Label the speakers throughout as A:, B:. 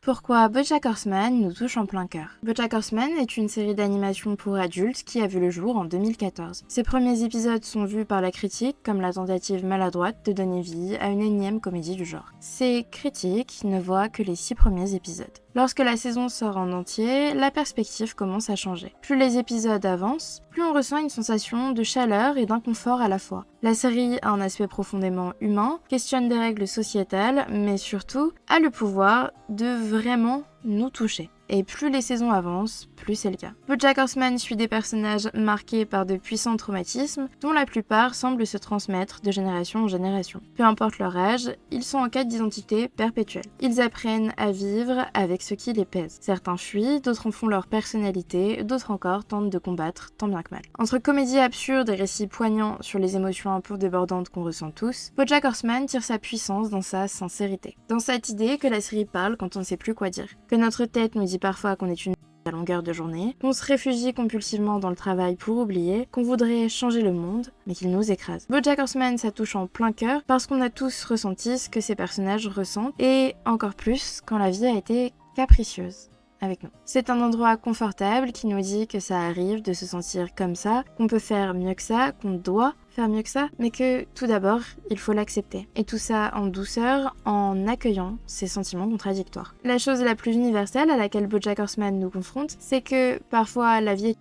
A: Pourquoi BoJack Horseman nous touche en plein cœur. BoJack Horseman est une série d'animation pour adultes qui a vu le jour en 2014. Ses premiers épisodes sont vus par la critique comme la tentative maladroite de donner vie à une énième comédie du genre. Ces critiques ne voient que les 6 premiers épisodes. Lorsque la saison sort en entier, la perspective commence à changer. Plus les épisodes avancent, plus on ressent une sensation de chaleur et d'inconfort à la fois. La série a un aspect profondément humain, questionne des règles sociétales, mais surtout a le pouvoir de vraiment nous toucher. Et plus les saisons avancent, plus c'est le cas. BoJack Horseman suit des personnages marqués par de puissants traumatismes, dont la plupart semblent se transmettre de génération en génération. Peu importe leur âge, ils sont en quête d'identité perpétuelle. Ils apprennent à vivre avec ce qui les pèse. Certains fuient, d'autres en font leur personnalité, d'autres encore tentent de combattre tant bien que mal. Entre comédie absurde et récits poignants sur les émotions un peu débordantes qu'on ressent tous, BoJack Horseman tire sa puissance dans sa sincérité. Dans cette idée que la série parle quand on ne sait plus quoi dire. Que notre tête nous dit parfois qu'on est une à longueur de journée, qu'on se réfugie compulsivement dans le travail pour oublier, qu'on voudrait changer le monde, mais qu'il nous écrase. BoJack Horseman, ça touche en plein cœur parce qu'on a tous ressenti ce que ces personnages ressentent, et encore plus quand la vie a été capricieuse avec nous. C'est un endroit confortable qui nous dit que ça arrive de se sentir comme ça, qu'on peut faire mieux que ça, qu'on doit faire mieux que ça, mais que tout d'abord, il faut l'accepter. Et tout ça en douceur, en accueillant ces sentiments contradictoires. La chose la plus universelle à laquelle BoJack Horseman nous confronte, c'est que parfois la vie est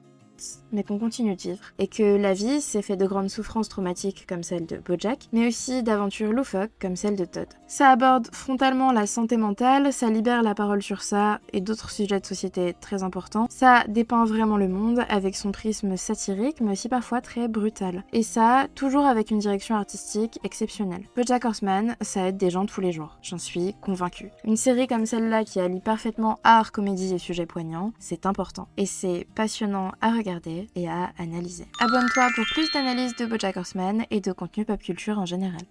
A: mais qu'on continue de vivre. Et que la vie, c'est fait de grandes souffrances traumatiques comme celle de BoJack, mais aussi d'aventures loufoques comme celle de Todd. Ça aborde frontalement la santé mentale, ça libère la parole sur ça et d'autres sujets de société très importants. Ça dépeint vraiment le monde avec son prisme satirique, mais aussi parfois très brutal. Et ça, toujours avec une direction artistique exceptionnelle. BoJack Horseman, ça aide des gens tous les jours, j'en suis convaincue. Une série comme celle-là qui allie parfaitement art, comédie et sujets poignants, c'est important. Et c'est passionnant à regarder et à analyser. Abonne-toi pour plus d'analyses de BoJack Horseman et de contenu pop culture en général.